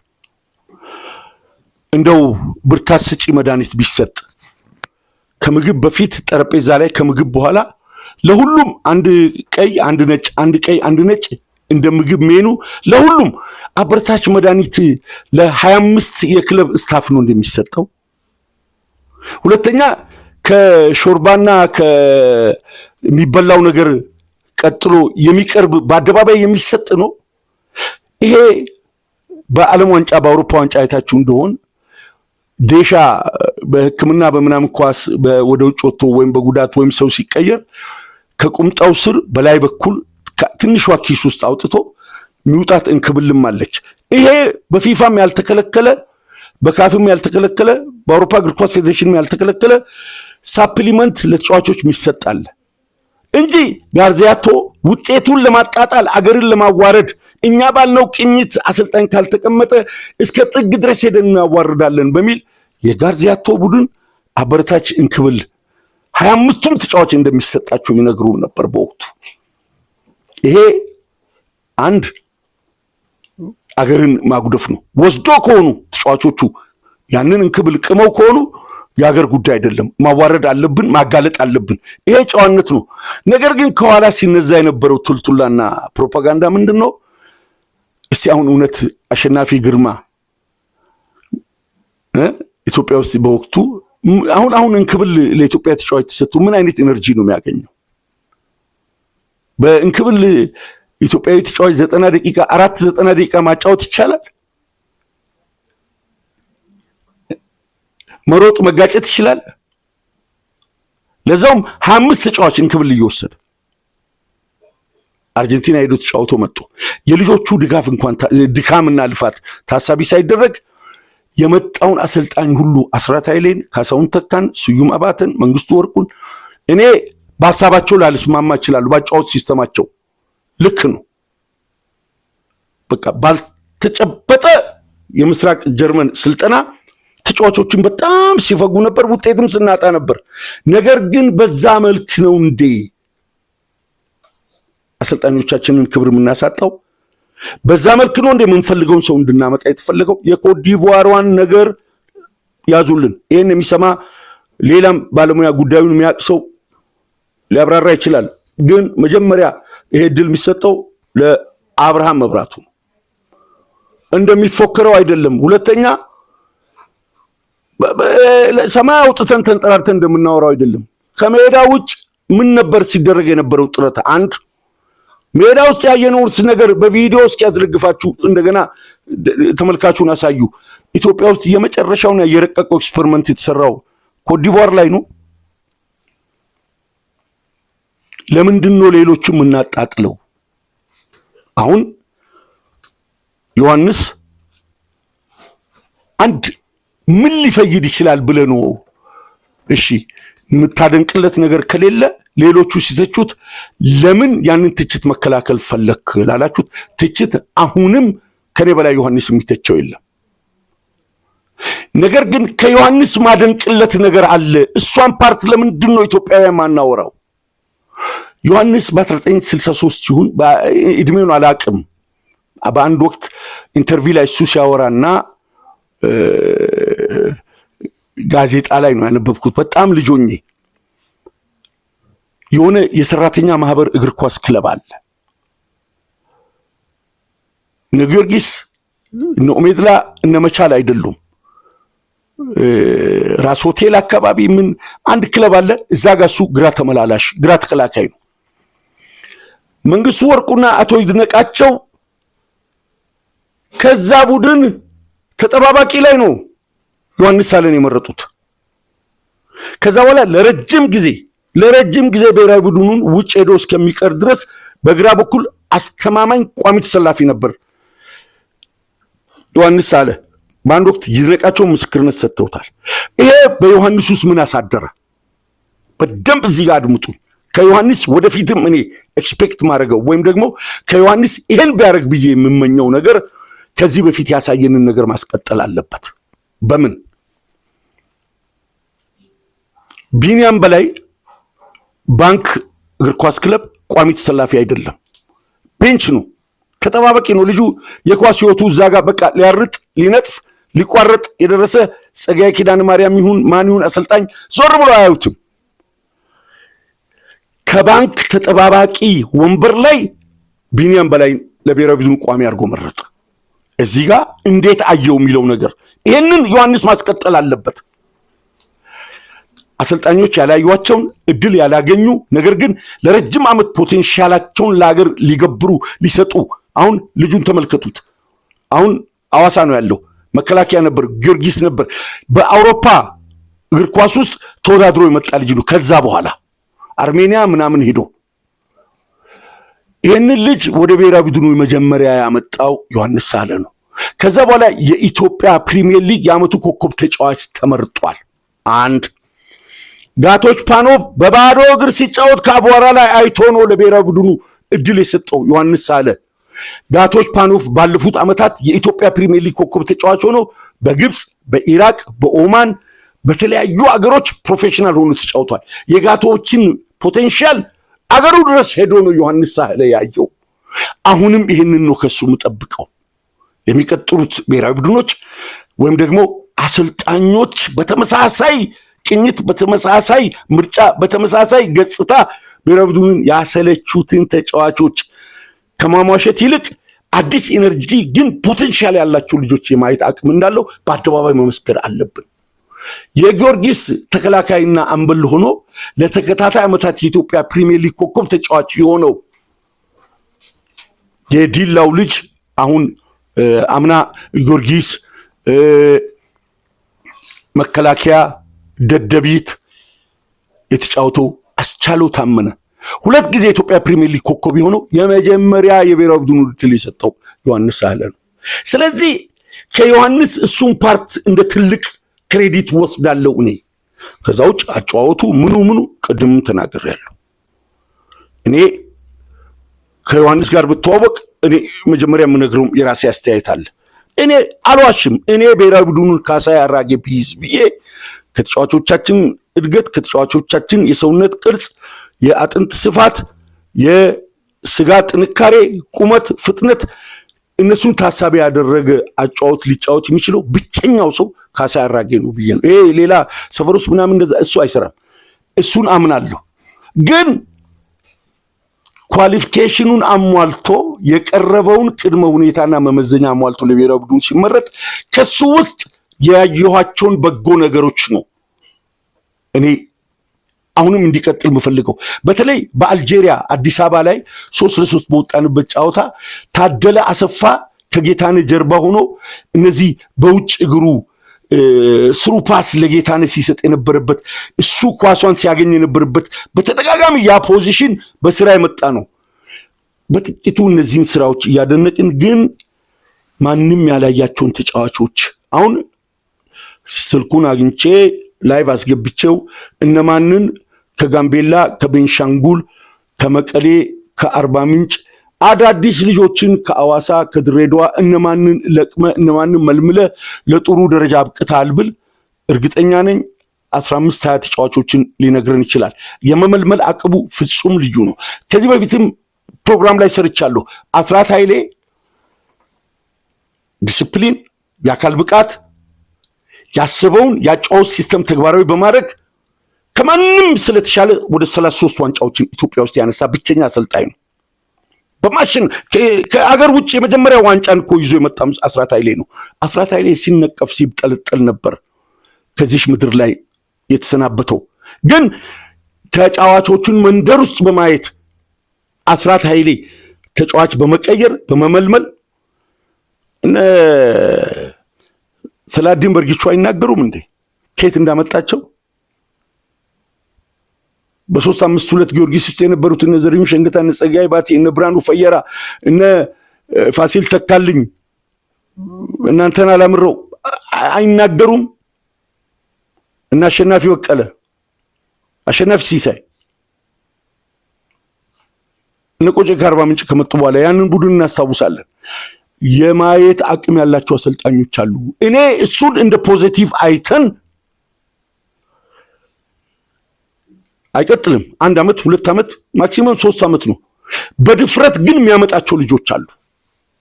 እንደው ብርታት ሰጪ መድኃኒት ቢሰጥ ከምግብ በፊት ጠረጴዛ ላይ ከምግብ በኋላ ለሁሉም አንድ ቀይ አንድ ነጭ አንድ ቀይ አንድ ነጭ እንደ ምግብ ሜኑ ለሁሉም አበርታች መድኃኒት ለ25 የክለብ ስታፍ ነው እንደሚሰጠው። ሁለተኛ ከሾርባና የሚበላው ነገር ቀጥሎ የሚቀርብ በአደባባይ የሚሰጥ ነው። ይሄ በዓለም ዋንጫ በአውሮፓ ዋንጫ አይታችሁ እንደሆን ዴሻ በሕክምና በምናምን ኳስ ወደ ውጭ ወጥቶ ወይም በጉዳት ወይም ሰው ሲቀየር ከቁምጣው ስር በላይ በኩል ትንሿ ኪስ ውስጥ አውጥቶ ሚውጣት እንክብልም አለች። ይሄ በፊፋም ያልተከለከለ በካፍም ያልተከለከለ በአውሮፓ እግር ኳስ ፌዴሬሽንም ያልተከለከለ ሳፕሊመንት ለተጫዋቾች የሚሰጣል እንጂ ጋርዚያቶ ውጤቱን ለማጣጣል አገርን ለማዋረድ እኛ ባልነው ቅኝት አሰልጣኝ ካልተቀመጠ እስከ ጥግ ድረስ ሄደን እናዋርዳለን በሚል የጋርዚያቶ ቡድን አበረታች እንክብል 25ቱም ተጫዋች እንደሚሰጣቸው ይነግሩ ነበር በወቅቱ። ይሄ አንድ አገርን ማጉደፍ ነው። ወስዶ ከሆኑ ተጫዋቾቹ ያንን እንክብል ቅመው ከሆኑ የሀገር ጉዳይ አይደለም፣ ማዋረድ አለብን፣ ማጋለጥ አለብን። ይሄ ጨዋነት ነው። ነገር ግን ከኋላ ሲነዛ የነበረው ቱልቱላና ፕሮፓጋንዳ ምንድን ነው? እስቲ አሁን እውነት አሸናፊ ግርማ ኢትዮጵያ ውስጥ በወቅቱ አሁን እንክብል ለኢትዮጵያ ተጫዋች ተሰጥቶ ምን አይነት ኤነርጂ ነው የሚያገኘው? በእንክብል ኢትዮጵያዊ ተጫዋች 90 ደቂቃ ማጫወት ይቻላል? መሮጥ መጋጨት ይችላል? ለዛውም 25 ተጫዋች እንክብል እየወሰደ አርጀንቲና ሄዶ ተጫውቶ መጥቶ የልጆቹ ድጋፍ እንኳን ድካምና ልፋት ታሳቢ ሳይደረግ የመጣውን አሰልጣኝ ሁሉ አስራት ኃይሌን፣ ካሳሁን ተካን፣ ስዩም አባተን፣ መንግስቱ ወርቁን እኔ በሀሳባቸው ላልስማማ ይችላሉ። ባጫወት ሲስተማቸው ልክ ነው። በቃ ባልተጨበጠ የምስራቅ ጀርመን ስልጠና ተጫዋቾችን በጣም ሲፈጉ ነበር፣ ውጤትም ስናጣ ነበር። ነገር ግን በዛ መልክ ነው እንዴ አሰልጣኞቻችንን ክብር የምናሳጣው? በዛ መልክ ነው እንዴ የምንፈልገውን ሰው እንድናመጣ የተፈለገው? የኮትዲቯሯን ነገር ያዙልን። ይሄን የሚሰማ ሌላም ባለሙያ ጉዳዩን የሚያውቅ ሰው ሊያብራራ ይችላል። ግን መጀመሪያ ይሄ ድል የሚሰጠው ለአብርሃም መብራቱ ነው። እንደሚፎከረው አይደለም። ሁለተኛ ሰማይ አውጥተን ተንጠራርተን እንደምናወራው አይደለም። ከሜዳ ውጭ ምን ነበር ሲደረግ የነበረው ጥረት? አንድ ሜዳ ውስጥ ያየነውስ ነገር በቪዲዮ እስኪያስደግፋችሁ እንደገና ተመልካቹን አሳዩ። ኢትዮጵያ ውስጥ የመጨረሻውን የረቀቀው ኤክስፐሪመንት የተሰራው ኮትዲቯር ላይ ነው። ለምንድን ነው ሌሎችም እናጣጥለው? አሁን ዮሐንስ አንድ ምን ሊፈይድ ይችላል ብለህ ነው? እሺ የምታደንቅለት ነገር ከሌለ ሌሎቹ ሲተቹት ለምን ያንን ትችት መከላከል ፈለክ ላላችሁት ትችት አሁንም ከኔ በላይ ዮሐንስ የሚተቸው የለም። ነገር ግን ከዮሐንስ ማደንቅለት ነገር አለ። እሷን ፓርት ለምንድን ነው ኢትዮጵያውያን ማናወራው? ዮሐንስ በ1963 ይሁን እድሜውን አላቅም፣ በአንድ ወቅት ኢንተርቪው ላይ እሱ ሲያወራና ጋዜጣ ላይ ነው ያነበብኩት። በጣም ልጆኜ የሆነ የሰራተኛ ማህበር እግር ኳስ ክለብ አለ። እነ ጊዮርጊስ እነ ኦሜድላ እነ መቻል አይደሉም። ራስ ሆቴል አካባቢ ምን አንድ ክለብ አለ። እዛ ጋር እሱ ግራ ተመላላሽ ግራ ተከላካይ ነው። መንግስቱ ወርቁና አቶ ይድነቃቸው ከዛ ቡድን ተጠባባቂ ላይ ነው ዮሐንስ ሳለን የመረጡት። ከዛ በኋላ ለረጅም ጊዜ ብሔራዊ ቡድኑን ውጭ ሄዶ እስከሚቀር ድረስ በግራ በኩል አስተማማኝ ቋሚ ተሰላፊ ነበር ዮሐንስ ሳለ። በአንድ ወቅት ይድነቃቸው ምስክርነት ሰጥተውታል። ይሄ በዮሐንስ ውስጥ ምን አሳደረ? በደንብ እዚህ ጋር አድምጡ። ከዮሐንስ ወደፊትም እኔ ኤክስፔክት ማድረገው ወይም ደግሞ ከዮሐንስ ይሄን ቢያደርግ ብዬ የምመኘው ነገር ከዚህ በፊት ያሳየንን ነገር ማስቀጠል አለበት። በምን ቢኒያም በላይ ባንክ እግር ኳስ ክለብ ቋሚ ተሰላፊ አይደለም፣ ቤንች ነው፣ ተጠባባቂ ነው። ልጁ የኳስ ህይወቱ እዛ ጋር በቃ ሊያርጥ ሊነጥፍ ሊቋረጥ የደረሰ ጸጋዬ ኪዳነ ማርያም ይሁን ማን ይሁን አሰልጣኝ ዞር ብሎ አያዩትም። ከባንክ ተጠባባቂ ወንበር ላይ ቢኒያም በላይ ለብሔራዊ ቡድኑ ቋሚ አድርጎ መረጠ። እዚህ ጋር እንዴት አየው የሚለው ነገር ይሄንን ዮሐንስ ማስቀጠል አለበት። አሰልጣኞች ያላዩዋቸውን እድል ያላገኙ ነገር ግን ለረጅም ዓመት ፖቴንሻላቸውን ለሀገር ሊገብሩ ሊሰጡ አሁን ልጁን ተመልከቱት። አሁን አዋሳ ነው ያለው። መከላከያ ነበር፣ ጊዮርጊስ ነበር። በአውሮፓ እግር ኳስ ውስጥ ተወዳድሮ የመጣ ልጅ ነው። ከዛ በኋላ አርሜኒያ ምናምን ሄዶ ይህንን ልጅ ወደ ብሔራዊ ቡድኑ መጀመሪያ ያመጣው ዮሐንስ ሳለ ነው። ከዛ በኋላ የኢትዮጵያ ፕሪሚየር ሊግ የዓመቱ ኮከብ ተጫዋች ተመርጧል። አንድ ጋቶች ፓኖቭ በባዶ እግር ሲጫወት ከአቧራ ላይ አይቶ ነው ለብሔራዊ ቡድኑ እድል የሰጠው ዮሐንስ ሳለ። ጋቶች ፓኖቭ ባለፉት ዓመታት የኢትዮጵያ ፕሪሚየር ሊግ ኮከብ ተጫዋች ሆኖ በግብፅ፣ በኢራቅ፣ በኦማን በተለያዩ አገሮች ፕሮፌሽናል ሆኖ ተጫውቷል። የጋቶችን ፖቴንሻል አገሩ ድረስ ሄዶ ነው ዮሐንስ ሳለ ያየው። አሁንም ይህንን ነው ከሱ የምጠብቀው። የሚቀጥሉት ብሔራዊ ቡድኖች ወይም ደግሞ አሰልጣኞች በተመሳሳይ ቅኝት፣ በተመሳሳይ ምርጫ፣ በተመሳሳይ ገጽታ ብሔራዊ ቡድኑን ያሰለቹትን ተጫዋቾች ከማሟሸት ይልቅ አዲስ ኢነርጂ ግን ፖቴንሻል ያላቸው ልጆች የማየት አቅም እንዳለው በአደባባይ መመስከር አለብን። የጊዮርጊስ ተከላካይና አምበል ሆኖ ለተከታታይ ዓመታት የኢትዮጵያ ፕሪሚየር ሊግ ኮከብ ተጫዋች የሆነው የዲላው ልጅ አሁን አምና ጊዮርጊስ፣ መከላከያ፣ ደደቢት የተጫወተው አስቻለው ታመነ ሁለት ጊዜ የኢትዮጵያ ፕሪሚየር ሊግ ኮከብ የሆነው የመጀመሪያ የብሔራዊ ቡድኑ ድል የሰጠው ዮሐንስ ሳለ ነው። ስለዚህ ከዮሐንስ እሱን ፓርት እንደ ትልቅ ክሬዲት ወስዳለው እኔ። ከዛ ውጭ አጫዋወቱ ምኑ ቅድም ተናግሬያለሁ። እኔ ከዮሐንስ ጋር ብትዋወቅ እኔ መጀመሪያ የምነግረው የራሴ አስተያየት አለ። እኔ አልዋሽም። እኔ ብሔራዊ ቡድኑን ካሳዬ አራጌ ቢይዝ ብዬ ከተጫዋቾቻችን እድገት፣ ከተጫዋቾቻችን የሰውነት ቅርጽ፣ የአጥንት ስፋት፣ የስጋ ጥንካሬ፣ ቁመት፣ ፍጥነት እነሱን ታሳቢ ያደረገ አጫወት ሊጫወት የሚችለው ብቸኛው ሰው ካሳዬ አራጌ ነው ብዬ ነው። ይሄ ሌላ ሰፈር ውስጥ ምናምን እንደዛ እሱ አይሰራም። እሱን አምናለሁ። ግን ኳሊፊኬሽኑን አሟልቶ የቀረበውን ቅድመ ሁኔታና መመዘኛ አሟልቶ ለብሔራዊ ቡድኑ ሲመረጥ ከሱ ውስጥ ያየኋቸውን በጎ ነገሮች ነው እኔ አሁንም እንዲቀጥል የምፈልገው። በተለይ በአልጄሪያ አዲስ አበባ ላይ 3-3 በወጣንበት ጨዋታ ታደለ አሰፋ ከጌታነህ ጀርባ ሆኖ እነዚህ በውጭ እግሩ ስሩ ፓስ ለጌታነህ ሲሰጥ የነበረበት እሱ ኳሷን ሲያገኝ የነበረበት በተደጋጋሚ ያ ፖዚሽን በስራ የመጣ ነው። በጥቂቱ እነዚህን ስራዎች እያደነቅን ግን ማንም ያላያቸውን ተጫዋቾች አሁን ስልኩን አግኝቼ ላይቭ አስገብቼው እነማንን ከጋምቤላ፣ ከቤንሻንጉል፣ ከመቀሌ፣ ከአርባ ምንጭ አዳዲስ ልጆችን ከአዋሳ፣ ከድሬዳዋ እነማንን ለቅመ እነማንን መልምለ ለጥሩ ደረጃ አብቅታል ብል እርግጠኛ ነኝ 15-20 ተጫዋቾችን ሊነግረን ይችላል። የመመልመል አቅሙ ፍጹም ልዩ ነው። ከዚህ በፊትም ፕሮግራም ላይ ሰርቻለሁ። አስራት ኃይሌ ዲስፕሊን፣ የአካል ብቃት ያሰበውን ያጫወት ሲስተም ተግባራዊ በማድረግ ከማንም ስለተሻለ ወደ 33 ዋንጫዎችን ኢትዮጵያ ውስጥ ያነሳ ብቸኛ አሰልጣኝ ነው። በማሽን ከአገር ውጭ የመጀመሪያ ዋንጫን እኮ ይዞ የመጣ አስራት ኃይሌ ነው። አስራት ኃይሌ ሲነቀፍ ሲጠለጠል ነበር ከዚህ ምድር ላይ የተሰናበተው። ግን ተጫዋቾቹን መንደር ውስጥ በማየት አስራት ኃይሌ ተጫዋች በመቀየር በመመልመል ሰላዲን በርጊቹ አይናገሩም እንዴ ከየት እንዳመጣቸው? በ3-5-2 ጊዮርጊስ ውስጥ የነበሩት እነ ዘሪሁን ሸንገታ፣ እነ ጸጋይ ባቲ፣ እነ ብርሃኑ ፈየራ፣ እነ ፋሲል ተካልኝ፣ እናንተን አላምረው አይናገሩም? እና አሸናፊ በቀለ፣ አሸናፊ ሲሳይ፣ እነ ቆጨ ከአርባ ምንጭ ከመጡ በኋላ ያንን ቡድን እናስታውሳለን። የማየት አቅም ያላቸው አሰልጣኞች አሉ። እኔ እሱን እንደ ፖዚቲቭ አይተን አይቀጥልም። 1 ዓመት 2 ዓመት ማክሲመም 3 ዓመት ነው። በድፍረት ግን የሚያመጣቸው ልጆች አሉ።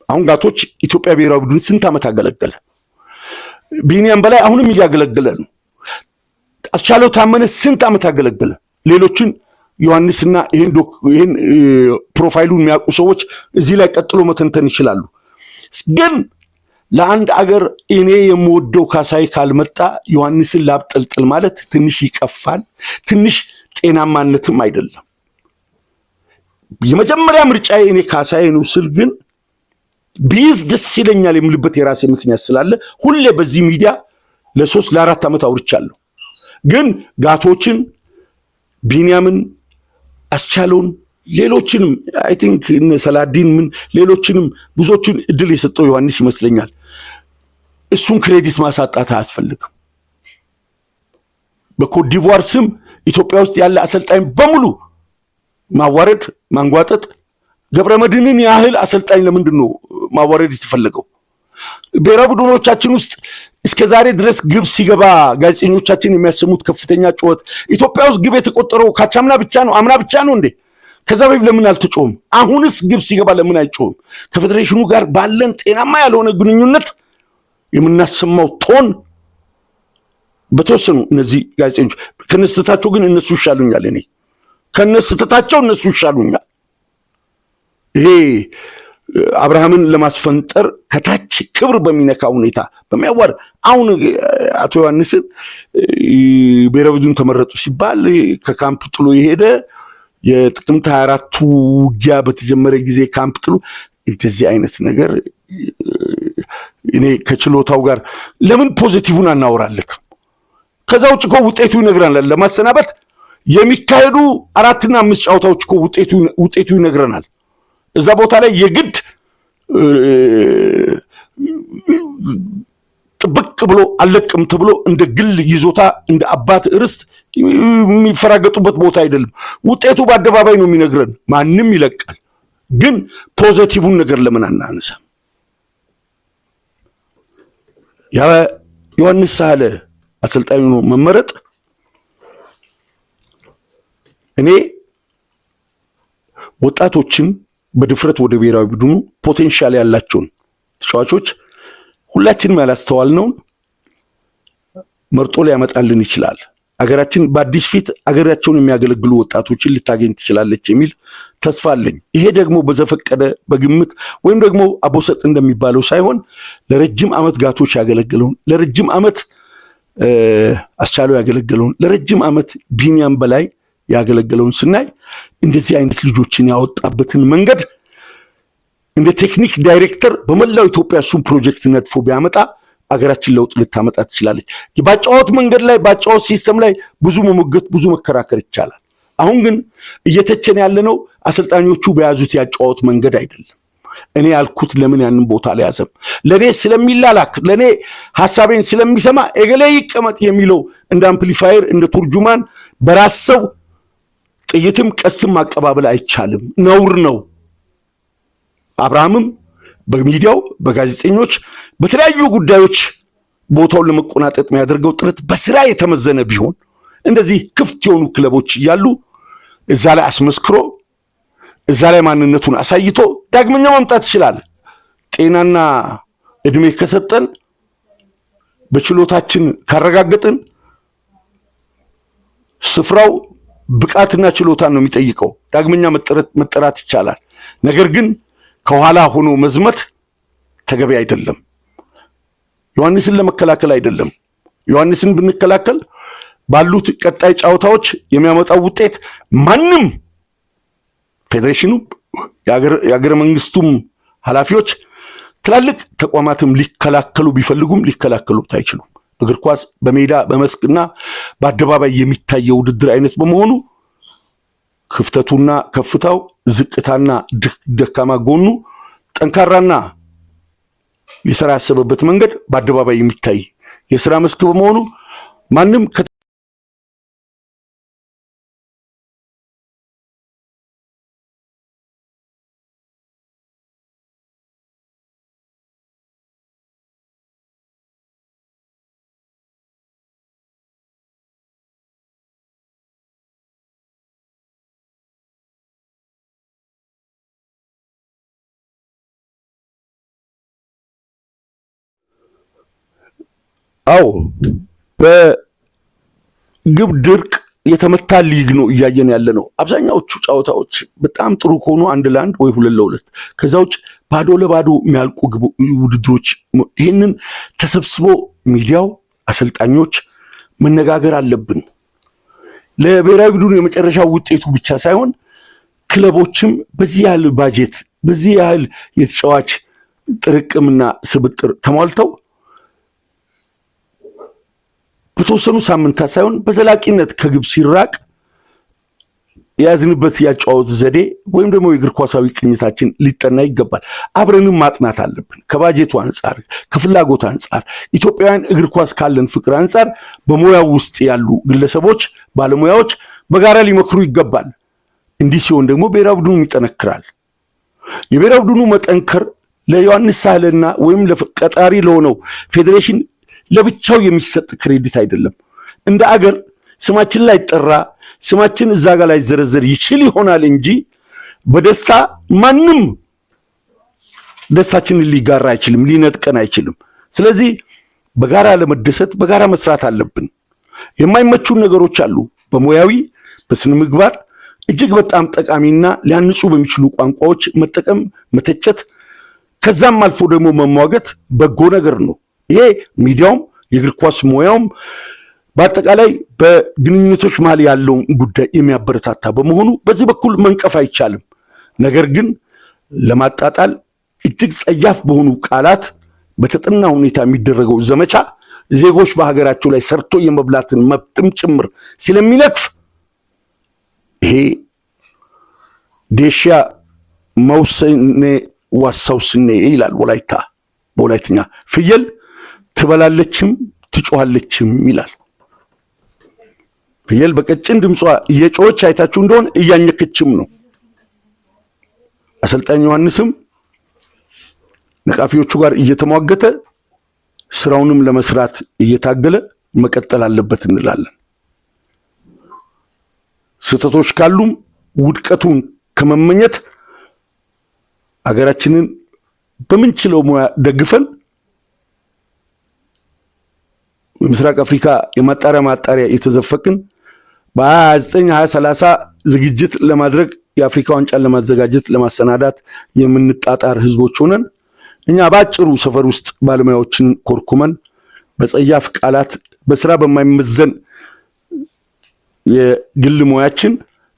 አሁን ጋቶች ኢትዮጵያ ብሔራዊ ቡድን ስንት ዓመት አገለገለ? ቢኒያም በላይ አሁንም እያገለገለ ነው። አስቻለው ታመነ ስንት ዓመት አገለገለ? ሌሎችን ዮሐንስና ይሄን ፕሮፋይሉን የሚያውቁ ሰዎች እዚህ ላይ ቀጥሎ መተንተን ይችላሉ። ግን ለአንድ አገር እኔ የምወደው ካሳይ ካልመጣ ዮሐንስን ላብጠልጥል ማለት ትንሽ ይቀፋል፣ ትንሽ ጤናማነትም አይደለም። የመጀመሪያ ምርጫዬ እኔ ካሳይ ነው ስል ግን ቢዝ ደስ ይለኛል የምልበት የራሴ ምክንያት ስላለ ሁሌ በዚህ ሚዲያ ለ3 ለ4 ዓመት አውርቻለሁ። ግን ጋቶችን ቢንያምን አስቻለውን ሌሎችንም አይ ቲንክ እነ ሰላዲን ምን ሌሎችንም ብዙዎቹን እድል የሰጠው ዮሐንስ ይመስለኛል። እሱን ክሬዲት ማሳጣት አያስፈልግም። በኮት ዲቯር ስም ኢትዮጵያ ውስጥ ያለ አሰልጣኝ በሙሉ ማዋረድ ማንጓጠጥ ገብረመድህንን ያህል አሰልጣኝ ለምንድን ነው ማዋረድ የተፈለገው? ብሔራዊ ቡድኖቻችን ውስጥ እስከ ዛሬ ድረስ ግብ ሲገባ ጋዜጠኞቻችን የሚያሰሙት ከፍተኛ ጩኸት ኢትዮጵያ ውስጥ ግብ የተቆጠረው ካቻምና ብቻ ነው አምና ብቻ ነው እንዴ? ከዛ በፊት ለምን አልተጮህም? አሁንስ ግብ ሲገባ ለምን አይጮህም? ከፌዴሬሽኑ ጋር ባለን ጤናማ ያልሆነ ግንኙነት የምናሰማው ቶን በተወሰኑ እነዚህ ጋዜጠኞች ከነስተታቸው ግን እነሱ ይሻሉኛል። እኔ ከነስተታቸው እነሱ ይሻሉኛል። ይሄ አብርሃምን ለማስፈንጠር ከታች ክብር በሚነካ ሁኔታ በሚያዋር አሁን አቶ ዮሐንስን ብሔራዊ ቡድን ተመረጡ ሲባል ከካምፕ ጥሎ የሄደ የጥቅምት 24ቱ ውጊያ በተጀመረ ጊዜ ካምፕ ጥሎ እንደዚህ አይነት ነገር እኔ ከችሎታው ጋር ለምን ፖዚቲቭን አናወራለት? ከዛ ውጭ እኮ ውጤቱ ይነግረናል። ለማሰናበት የሚካሄዱ 4 እና 5 ጨዋታዎች እኮ ውጤቱ ይነግረናል። እዛ ቦታ ላይ የግድ ጥብቅ ብሎ አለቅም ተብሎ እንደ ግል ይዞታ እንደ አባት ርስት የሚፈራገጡበት ቦታ አይደለም። ውጤቱ በአደባባይ ነው የሚነግረን። ማንም ይለቃል። ግን ፖዚቲቭን ነገር ለምን አናነሳም? ያ ዮሐንስ ሳህለ አሰልጣኙ ነው መመረጥ እኔ ወጣቶችን በድፍረት ወደ ብሔራዊ ቡድኑ ፖቴንሻል ያላቸውን ተጫዋቾች ሁላችንም ያላስተዋልነውን መርጦ ሊያመጣልን ይችላል። አገራችን በአዲስ ፊት አገራቸውን የሚያገለግሉ ወጣቶችን ልታገኝ ትችላለች የሚል ተስፋ አለኝ። ይሄ ደግሞ በዘፈቀደ በግምት ወይም ደግሞ አቦሰጥ እንደሚባለው ሳይሆን ለረጅም ዓመት ጋቶች ያገለገለውን ለረጅም ዓመት አስቻለው ያገለገለውን ለረጅም ዓመት ቢንያም በላይ ያገለገለውን ስናይ እንደዚህ አይነት ልጆችን ያወጣበትን መንገድ እንደ ቴክኒክ ዳይሬክተር በመላው ኢትዮጵያ እሱን ፕሮጀክት ነድፎ ቢያመጣ አገራችን ለውጥ ልታመጣ ትችላለች። ባጫወት መንገድ ላይ ባጫወት ሲስተም ላይ ብዙ መሞገት ብዙ መከራከር ይቻላል። አሁን ግን እየተቸነ ያለነው አሰልጣኞቹ በያዙት ያጫወት መንገድ አይደለም። እኔ ያልኩት ለምን ያንን ቦታ ላይ ያዘም ለኔ ስለሚላላክ ለኔ ሐሳቤን ስለሚሰማ እገሌ ይቀመጥ የሚለው እንደ አምፕሊፋየር እንደ ቱርጁማን በራስው ጥይትም ቀስትም ማቀባበል አይቻልም፣ ነውር ነው። አብርሃምም በሚዲያው በጋዜጠኞች በተለያዩ ጉዳዮች ቦታውን ለመቆናጠጥ የሚያደርገው ጥረት በስራ የተመዘነ ቢሆን እንደዚህ ክፍት የሆኑ ክለቦች እያሉ እዛ ላይ አስመስክሮ እዛ ላይ ማንነቱን አሳይቶ ዳግመኛ መምጣት ይችላል። ጤናና እድሜ ከሰጠን በችሎታችን ካረጋገጥን ስፍራው ብቃትና ችሎታን ነው የሚጠይቀው። ዳግመኛ መጠራት ይቻላል። ነገር ግን ከኋላ ሆኖ መዝመት ተገቢ አይደለም። ዮሐንስን ለመከላከል አይደለም። ዮሐንስን ብንከላከል ባሉት ቀጣይ ጨዋታዎች የሚያመጣው ውጤት ማንም ፌዴሬሽኑ የአገረ መንግስቱም ኃላፊዎች ትላልቅ ተቋማትም ሊከላከሉ ቢፈልጉም ሊከላከሉት አይችሉም። እግር ኳስ በሜዳ በመስክና በአደባባይ የሚታየው ውድድር አይነት በመሆኑ ክፍተቱና ከፍታው ዝቅታና ደካማ ጎኑ ጠንካራና የሥራ ያሰበበት መንገድ በአደባባይ የሚታይ የሥራ መስክ በመሆኑ ማንም አዎ በግብ ድርቅ የተመታ ሊግ ነው እያየን ያለ ነው። አብዛኛዎቹ ጨዋታዎች በጣም ጥሩ ከሆኑ 1-1 ወይ 2-2፣ ከዛ ውጭ ባዶ ለባዶ የሚያልቁ ውድድሮች። ይህንን ተሰብስቦ ሚዲያው፣ አሰልጣኞች መነጋገር አለብን። ለብሔራዊ ቡድኑ የመጨረሻው ውጤቱ ብቻ ሳይሆን ክለቦችም በዚህ ያህል ባጀት፣ በዚህ ያህል የተጫዋች ጥርቅምና ስብጥር ተሟልተው በተወሰኑ ሳምንታት ሳይሆን በዘላቂነት ከግብ ሲራቅ የያዝንበት ያጫወት ዘዴ ወይም ደግሞ የእግር ኳሳዊ ቅኝታችን ሊጠና ይገባል። አብረንም ማጥናት አለብን። ከባጀቱ አንጻር፣ ከፍላጎት አንጻር፣ ኢትዮጵያውያን እግር ኳስ ካለን ፍቅር አንጻር በሙያው ውስጥ ያሉ ግለሰቦች፣ ባለሙያዎች በጋራ ሊመክሩ ይገባል። እንዲህ ሲሆን ደግሞ ብሔራዊ ቡድኑ ይጠነክራል። የብሔራዊ ቡድኑ መጠንከር ለዮሐንስ ሳህለና ወይም ለቀጣሪ ለሆነው ፌዴሬሽን ለብቻው የሚሰጥ ክሬዲት አይደለም። እንደ አገር ስማችን ላይ ጠራ፣ ስማችን እዛ ጋር ላይ ዘረዘር ይችል ይሆናል እንጂ በደስታ ማንም ደስታችንን ሊጋራ አይችልም፣ ሊነጥቀን አይችልም። ስለዚህ በጋራ ለመደሰት በጋራ መስራት አለብን። የማይመቹን ነገሮች አሉ። በሙያዊ በስነ ምግባር እጅግ በጣም ጠቃሚና ሊያንጹ በሚችሉ ቋንቋዎች መጠቀም፣ መተቸት፣ ከዛም አልፎ ደግሞ መሟገት በጎ ነገር ነው። ይሄ ሚዲያውም የእግር ኳስ ሙያውም በአጠቃላይ በግንኙነቶች መሃል ያለውን ጉዳይ የሚያበረታታ በመሆኑ በዚህ በኩል መንቀፍ አይቻልም። ነገር ግን ለማጣጣል እጅግ ጸያፍ በሆኑ ቃላት በተጠና ሁኔታ የሚደረገው ዘመቻ ዜጎች በሀገራቸው ላይ ሰርቶ የመብላትን መብትም ጭምር ስለሚነክፍ ይሄ ዴሻ መውሰኔ ዋሳውስኔ ይላል ወላይታ። በወላይትኛ ፍየል ትበላለችም ትጮሃለችም ይላል። ፍየል በቀጭን ድምጿ እየጮኸች አይታችሁ እንደሆነ እያኘከችም ነው። አሰልጣኝ ዮሐንስም ነቃፊዎቹ ጋር እየተሟገተ ስራውንም ለመስራት እየታገለ መቀጠል አለበት እንላለን። ስህተቶች ካሉም ውድቀቱን ከመመኘት አገራችንን በምንችለው ሙያ ደግፈን በምስራቅ አፍሪካ የማጣሪያ የተዘፈቅን በ29 2030 ዝግጅት ለማድረግ የአፍሪካ ዋንጫን ለማዘጋጀት ለማሰናዳት የምንጣጣር ህዝቦች ሆነን እኛ ባጭሩ ሰፈር ውስጥ ባለሙያዎችን ኮርኩመን በጸያፍ ቃላት በስራ በማይመዘን የግል ሙያችን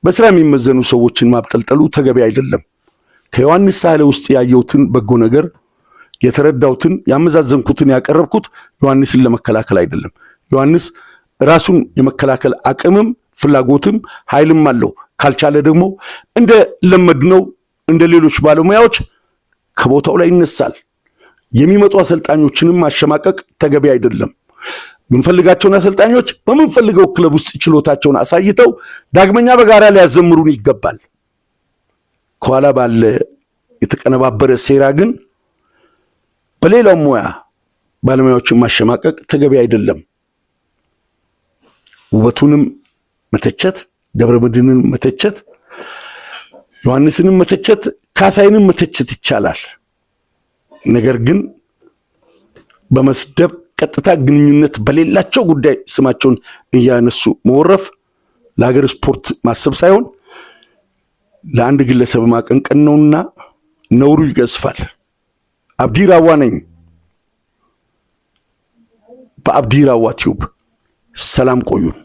በስራ የሚመዘኑ ሰዎችን ማብጠልጠሉ ተገቢ አይደለም። ከዮሐንስ ሳህለ ውስጥ ያየሁትን በጎ ነገር የተረዳሁትን ያመዛዘንኩትን ያቀረብኩት ዮሐንስን ለመከላከል አይደለም። ዮሐንስ ራሱን የመከላከል አቅምም ፍላጎትም ኃይልም አለው። ካልቻለ ደግሞ እንደ ለመድነው እንደ ሌሎች ባለሙያዎች ከቦታው ላይ ይነሳል። የሚመጡ አሰልጣኞችንም ማሸማቀቅ ተገቢ አይደለም። ምንፈልጋቸውን አሰልጣኞች በምንፈልገው ክለብ ውስጥ ችሎታቸውን አሳይተው ዳግመኛ በጋራ ሊያዘምሩን ይገባል። ከኋላ ባለ የተቀነባበረ ሴራ ግን በሌላው ሙያ ባለሙያዎችን ማሸማቀቅ ተገቢ አይደለም። ውበቱንም መተቸት፣ ገብረመድህንን መተቸት፣ ዮሐንስንም መተቸት፣ ካሳይንም መተቸት ይቻላል። ነገር ግን በመስደብ ቀጥታ ግንኙነት በሌላቸው ጉዳይ ስማቸውን እያነሱ መወረፍ ለሀገር ስፖርት ማሰብ ሳይሆን ለአንድ ግለሰብ ማቀንቀን ነውና ነውሩ ይገዝፋል። አብዲ ራዋ ነኝ በአብዲ ራዋ ቲዩብ። ሰላም ቆዩን።